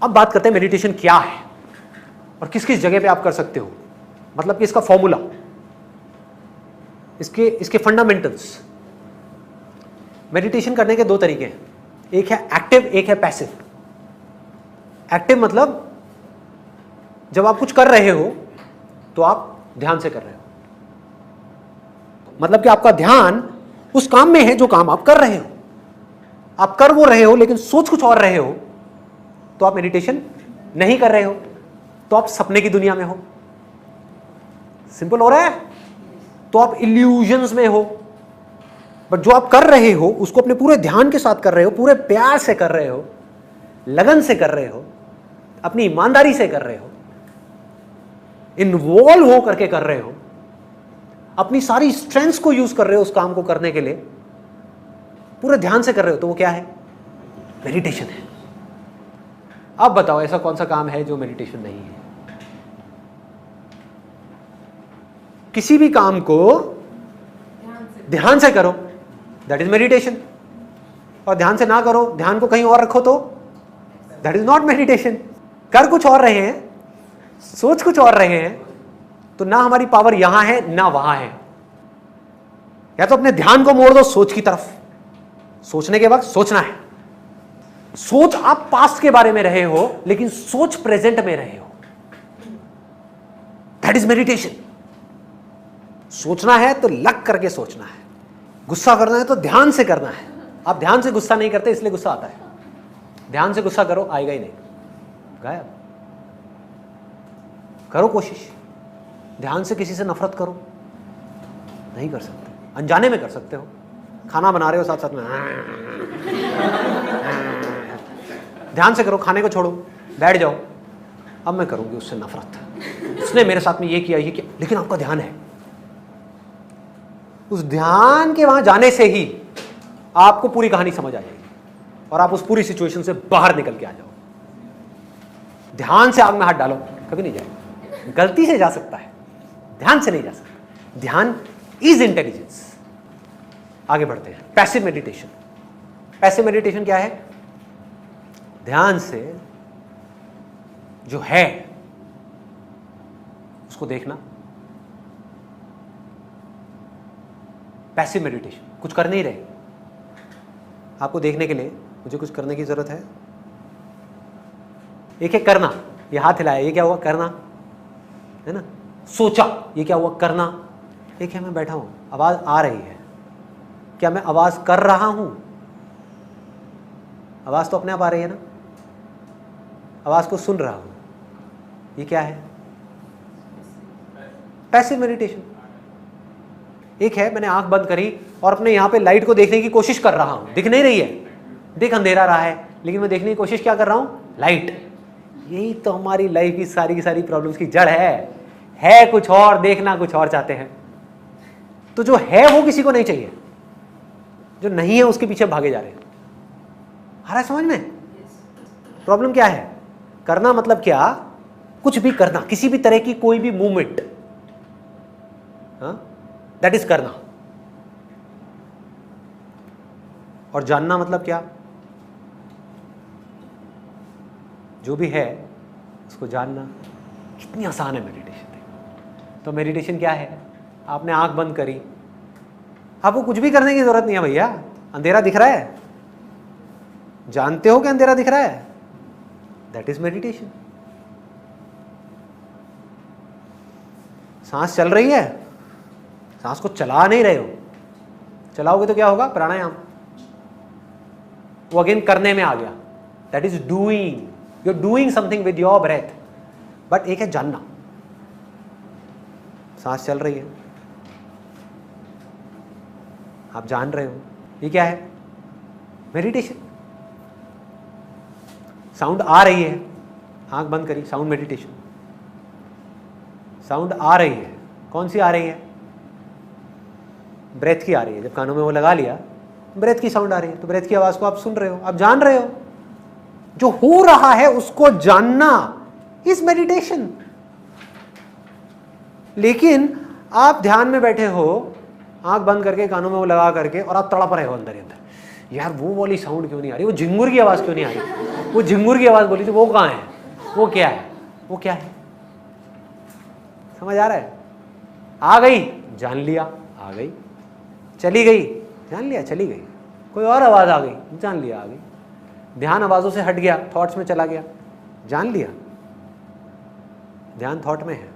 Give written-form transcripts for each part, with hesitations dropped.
अब बात करते हैं मेडिटेशन क्या है और किस किस जगह पे आप कर सकते हो, मतलब कि इसका फॉर्मूला, इसके फंडामेंटल्स। मेडिटेशन करने के दो तरीके हैं, एक है एक्टिव, एक है पैसिव। एक्टिव मतलब जब आप कुछ कर रहे हो तो आप ध्यान से कर रहे हो, मतलब कि आपका ध्यान उस काम में है जो काम आप कर रहे हो। आप कर वो रहे हो लेकिन सोच कुछ और रहे हो तो आप मेडिटेशन नहीं कर रहे हो, तो आप सपने की दुनिया में हो। सिंपल हो रहा है? तो आप इल्यूजन्स में हो। बट जो आप कर रहे हो उसको अपने पूरे ध्यान के साथ कर रहे हो, पूरे प्यार से कर रहे हो, लगन से कर रहे हो, अपनी ईमानदारी से कर रहे हो, इन्वॉल्व हो करके कर रहे हो, अपनी सारी स्ट्रेंथ्स को यूज कर रहे हो उस काम को करने के लिए, पूरे ध्यान से कर रहे हो, तो वो क्या है? मेडिटेशन है। अब बताओ ऐसा कौन सा काम है जो मेडिटेशन नहीं है? किसी भी काम को ध्यान से करो, दैट इज मेडिटेशन। और ध्यान से ना करो, ध्यान को कहीं और रखो, तो दैट इज नॉट मेडिटेशन। कर कुछ और रहे हैं, सोच कुछ और रहे हैं, तो ना हमारी पावर यहां है ना वहां है। या तो अपने ध्यान को मोड़ दो सोच की तरफ, सोचने के वक्त सोचना है। सोच आप पास्ट के बारे में रहे हो लेकिन सोच प्रेजेंट में रहे हो, दैट इज मेडिटेशन। सोचना है तो लग करके सोचना है, गुस्सा करना है तो ध्यान से करना है। आप ध्यान से गुस्सा नहीं करते इसलिए गुस्सा आता है। ध्यान से गुस्सा करो, आएगा ही नहीं, गायब। करो कोशिश, ध्यान से किसी से नफरत करो, नहीं कर सकते। अनजाने में कर सकते हो, खाना बना रहे हो साथ साथ में ध्यान से करो, खाने को छोड़ो, बैठ जाओ, अब मैं करूंगी उससे नफरत, उसने मेरे साथ में ये किया ये किया, लेकिन आपका ध्यान है। उस ध्यान के वहां जाने से ही आपको पूरी कहानी समझ आ जाएगी और आप उस पूरी सिचुएशन से बाहर निकल के आ जाओ। ध्यान से आग में हाथ डालो, कभी नहीं जाएगा। गलती से जा सकता है, ध्यान से नहीं जा सकता। ध्यान इज इंटेलिजेंस। आगे बढ़ते हैं, पैसिव मेडिटेशन। पैसिव मेडिटेशन क्या है? ध्यान से जो है उसको देखना। पैसिव मेडिटेशन, कुछ कर नहीं रहे, आपको देखने के लिए मुझे कुछ करने की जरूरत है। एक है करना, ये हाथ हिलाया, ये क्या हुआ? करना है ना। सोचा, ये क्या हुआ? करना। एक है मैं बैठा हूं, आवाज आ रही है, क्या मैं आवाज कर रहा हूं? आवाज तो अपने आप आ रही है ना, आवाज को सुन रहा हूं, ये क्या है? Passive meditation. एक है मैंने आंख बंद करी और अपने यहां पे लाइट को देखने की कोशिश कर रहा हूं, दिख नहीं रही है, दिख अंधेरा रहा है, लेकिन मैं देखने की कोशिश क्या कर रहा हूं? लाइट। यही तो हमारी लाइफ की सारी प्रॉब्लम्स की जड़ है कुछ और, देखना कुछ और चाहते हैं। तो जो है वो किसी को नहीं चाहिए, जो नहीं है उसके पीछे भागे जा रहे हैं। आ रहा है समझ में? प्रॉब्लम क्या है? करना मतलब क्या? कुछ भी करना, किसी भी तरह की कोई भी मूवमेंट, दैट इज करना। और जानना मतलब क्या? जो भी है उसको जानना। कितनी आसान है मेडिटेशन। तो मेडिटेशन क्या है? आपने आंख बंद करी, आपको कुछ भी करने की जरूरत नहीं है भैया। अंधेरा दिख रहा है, जानते हो कि अंधेरा दिख रहा है, दैट इज मेडिटेशन। सांस चल रही है, सांस को चला नहीं रहे हो, चलाओगे तो क्या होगा? प्राणायाम। वो अगेन करने में आ गया, that is doing. You are doing something with your breath. But एक है जानना, सांस चल रही है, आप जान रहे हो, ये क्या है? मेडिटेशन। साउंड आ रही है, आंख बंद करी, साउंड मेडिटेशन। साउंड आ रही है, कौन सी आ रही है? ब्रेथ की आ रही है। जब कानों में वो लगा लिया, ब्रेथ की साउंड आ रही है, तो ब्रेथ की आवाज को आप सुन रहे हो, आप जान रहे हो। जो हो रहा है उसको जानना इज मेडिटेशन। लेकिन आप ध्यान में बैठे हो, आंख बंद करके, कानों में वो लगा करके, और आप तड़प रहे हो अंदर ही अंदर, यार वो वाली साउंड क्यों नहीं आ रही, वो झिंगुर की आवाज क्यों नहीं आ रही, वो झिंगुर की आवाज बोली थी, वो कहाँ है, वो क्या है, वो क्या है? समझ आ रहा है? आ गई, जान लिया, आ गई। चली गई, जान लिया, चली गई। कोई और आवाज आ गई, जान लिया, आ गई। ध्यान आवाजों से हट गया, थॉट्स में चला गया, जान लिया, ध्यान थॉट में है।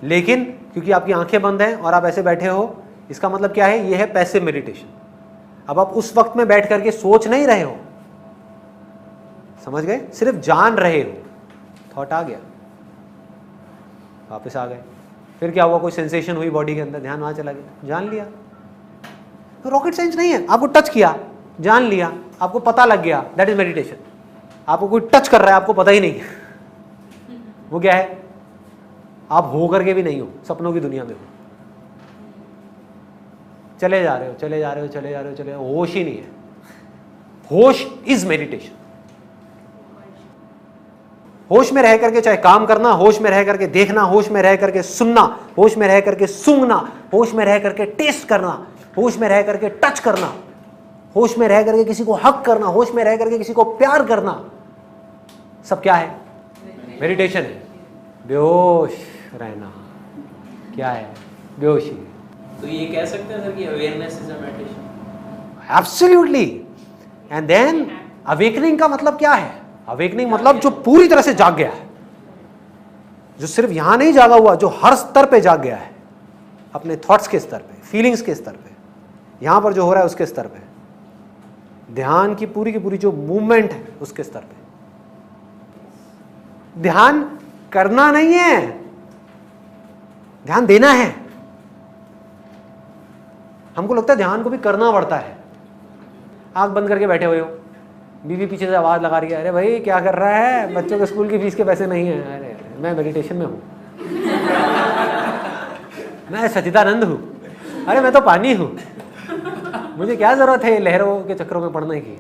लेकिन क्योंकि आपकी आंखें बंद हैं और आप ऐसे बैठे हो, इसका मतलब क्या है? ये है पैसिव मेडिटेशन। अब आप उस वक्त में बैठ करके सोच नहीं रहे हो, समझ गए? सिर्फ जान रहे हो। थॉट आ गया, वापस आ गए, फिर क्या हुआ? कोई सेंसेशन हुई बॉडी के अंदर, ध्यान वहां चला गया, जान लिया। तो रॉकेट साइंस नहीं है, आपको टच किया, जान लिया, आपको पता लग गया, दैट इज मेडिटेशन। आपको कोई टच कर रहा है, आपको पता ही नहीं वो क्या है? आप हो करके भी नहीं हो, सपनों की दुनिया में हो, चले जा रहे हो, चले जा रहे हो, चले जा रहे हो, चले, होश ही नहीं है। होश इज मेडिटेशन। होश में रह करके चाहे काम करना, होश में रह करके देखना, होश में रह करके सुनना, होश में रह करके सूंघना, होश में रह करके टेस्ट करना, होश में रह करके टच करना, होश में रह करके किसी को हक करना, होश में रह करके किसी को प्यार करना, सब क्या है? मेडिटेशन है। बेहोश रहना क्या है? बेहोशी। तो ये कह सकते हैं सर कि awareness is a meditation? Absolutely. And then awakening का मतलब क्या है? अवेकनिंग मतलब जो पूरी तरह से जाग गया है, जो सिर्फ यहां नहीं जागा हुआ, जो हर स्तर पे जाग गया है, अपने थॉट्स के स्तर पे, फीलिंग्स के स्तर पे, यहां पर जो हो रहा है उसके स्तर पे, ध्यान की पूरी जो मूवमेंट है उसके स्तर पे। ध्यान करना नहीं है, ध्यान देना है। हमको लगता है ध्यान को भी करना पड़ता है। आंख बंद करके बैठे हुए हो, बीवी पीछे से आवाज लगा रही है, अरे भाई क्या कर रहा है, बच्चों के स्कूल की फीस के पैसे नहीं है। अरे मैं मेडिटेशन में हूं मैं सच्चिदानंद हूं, अरे मैं तो पानी हूं, मुझे क्या जरूरत है लहरों के चक्रों में पड़ने की।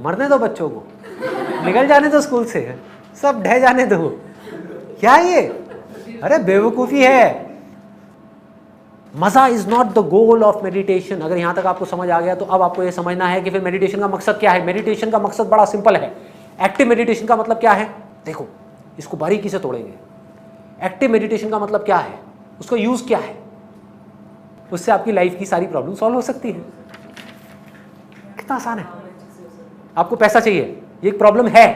मरने दो बच्चों को, निकल जाने दो स्कूल से, सब ढह जाने दो। क्या ये? अरे बेवकूफी है। मजा is not the goal of meditation. अगर यहां तक आपको समझ आ गया तो अब आपको यह समझना है कि फिर मेडिटेशन का मकसद क्या है। मेडिटेशन का मकसद बड़ा सिंपल है। एक्टिव मेडिटेशन का मतलब क्या है? देखो, इसको बारीकी से तोड़ेंगे। एक्टिव मेडिटेशन का मतलब क्या है, उसका यूज क्या है, उससे आपकी लाइफ की सारी प्रॉब्लम सॉल्व हो सकती है। कितना आसान है। आपको पैसा चाहिए, ये एक प्रॉब्लम है,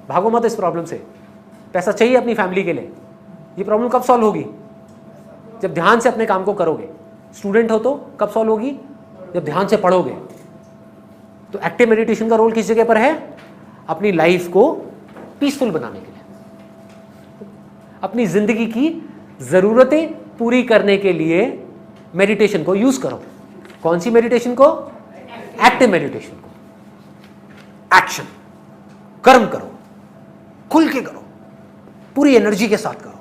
भागो मत इस प्रॉब्लम से। पैसा चाहिए अपनी फैमिली के लिए, ये प्रॉब्लम कब सॉल्व होगी? जब ध्यान से अपने काम को करोगे। स्टूडेंट हो तो कब सॉल्व होगी? जब ध्यान से पढ़ोगे। तो एक्टिव मेडिटेशन का रोल किस जगह पर है? अपनी लाइफ को पीसफुल बनाने के लिए, अपनी जिंदगी की जरूरतें पूरी करने के लिए मेडिटेशन को यूज करो। कौन सी मेडिटेशन को? एक्टिव मेडिटेशन को। एक्शन, कर्म करो, खुल के करो, पूरी एनर्जी के साथ करो,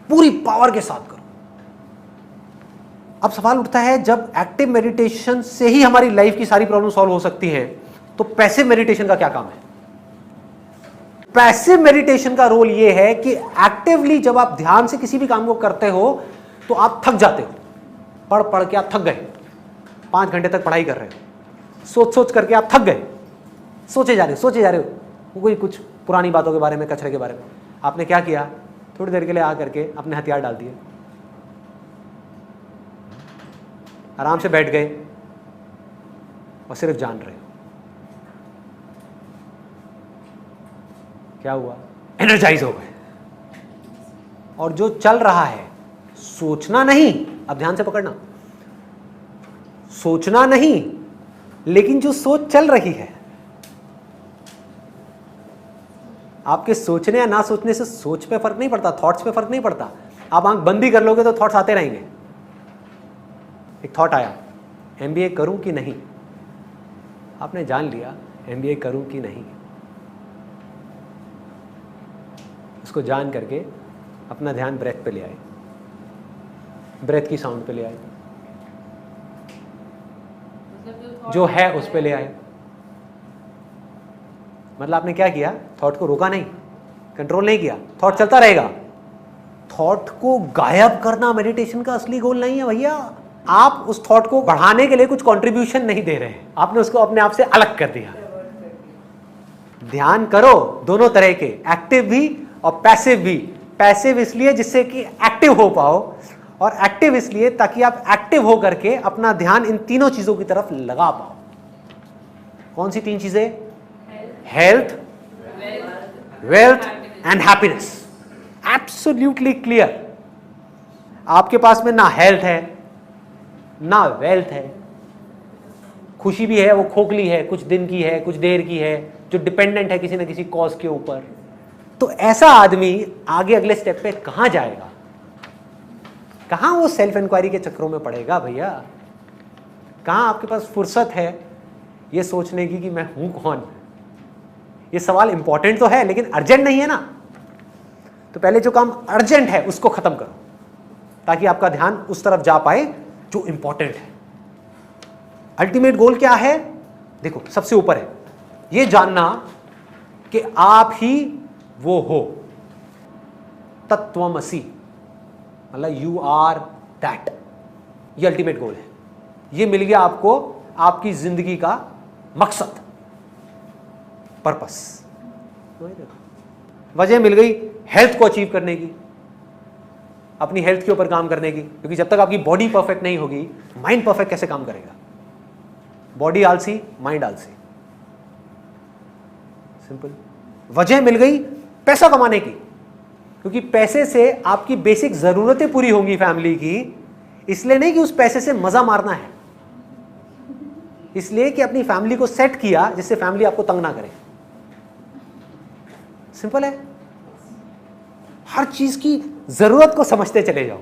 पूरी पावर के साथ करो। अब सवाल उठता है, जब एक्टिव मेडिटेशन से ही हमारी लाइफ की सारी प्रॉब्लम सॉल्व हो सकती है, तो पैसिव मेडिटेशन का क्या काम है? पैसिव मेडिटेशन का रोल यह है कि एक्टिवली जब आप ध्यान से किसी भी काम को करते हो तो आप थक जाते हो। पढ़ पढ़ के आप थक गए, 5 घंटे तक पढ़ाई कर रहे हो, सोच सोच करके आप थक गए, सोचे जा रहे हो कोई कुछ पुरानी बातों के बारे में, कचरे के बारे में। आपने क्या किया? थोड़ी देर के लिए आ करके अपने हथियार डाल दिए, आराम से बैठ गए और सिर्फ जान रहे हो। क्या हुआ? एनर्जाइज हो गए। और जो चल रहा है, सोचना नहीं, अब ध्यान से पकड़ना, सोचना नहीं, लेकिन जो सोच चल रही है, आपके सोचने या ना सोचने से सोच पे फर्क नहीं पड़ता, थॉट्स पे फर्क नहीं पड़ता। आप आंख बंद भी कर लोगे तो थॉट्स आते रहेंगे। एक थॉट आया, एमबीए करूं कि नहीं, आपने जान लिया एमबीए करूं कि नहीं। उसको जान करके अपना ध्यान ब्रेथ पे ले आए, ब्रेथ की साउंड पे ले आए, जो है उस पे ले आए। मतलब आपने क्या किया? थॉट को रोका नहीं, कंट्रोल नहीं किया, थॉट चलता रहेगा। थॉट को गायब करना मेडिटेशन का असली गोल नहीं है भैया। आप उस थॉट को बढ़ाने के लिए कुछ कंट्रीब्यूशन नहीं दे रहे हैं, आपने उसको अपने आप से अलग कर दिया। ध्यान करो दोनों तरह के, एक्टिव भी और पैसिव भी। पैसिव इसलिए जिससे कि एक्टिव हो पाओ, और एक्टिव इसलिए ताकि आप एक्टिव हो करके अपना ध्यान इन तीनों चीजों की तरफ लगा पाओ। कौन सी 3 चीजें? Health, wealth and happiness. Absolutely clear. आपके पास में ना हेल्थ है ना वेल्थ है, खुशी भी है वो खोखली है, कुछ दिन की है, कुछ देर की है, जो डिपेंडेंट है किसी ना किसी कॉज के ऊपर। तो ऐसा आदमी आगे अगले स्टेप पे कहां जाएगा? कहां वो सेल्फ इंक्वायरी के चक्करों में पड़ेगा भैया? कहां आपके पास फुर्सत है ये सोचने की कि मैं हूं कौन? ये सवाल इंपॉर्टेंट तो है लेकिन अर्जेंट नहीं है ना। तो पहले जो काम अर्जेंट है उसको खत्म करो, ताकि आपका ध्यान उस तरफ जा पाए जो इंपॉर्टेंट है। अल्टीमेट गोल क्या है? देखो, सबसे ऊपर है ये जानना कि आप ही वो हो, तत्वमसि, मतलब यू आर दैट। ये अल्टीमेट गोल है। ये मिल गया आपको आपकी जिंदगी का मकसद, पर्पस। वजह मिल गई हेल्थ को अचीव करने की, अपनी हेल्थ के ऊपर काम करने की, क्योंकि जब तक आपकी बॉडी परफेक्ट नहीं होगी, माइंड परफेक्ट कैसे काम करेगा? बॉडी आलसी, माइंड आलसी, सिंपल। वजह मिल गई पैसा कमाने की, क्योंकि पैसे से आपकी बेसिक जरूरतें पूरी होंगी फैमिली की, इसलिए नहीं कि उस पैसे से मजा मारना है, इसलिए कि अपनी फैमिली को सेट किया जिससे फैमिली आपको तंग ना करे। सिंपल है। हर चीज की जरूरत को समझते चले जाओ।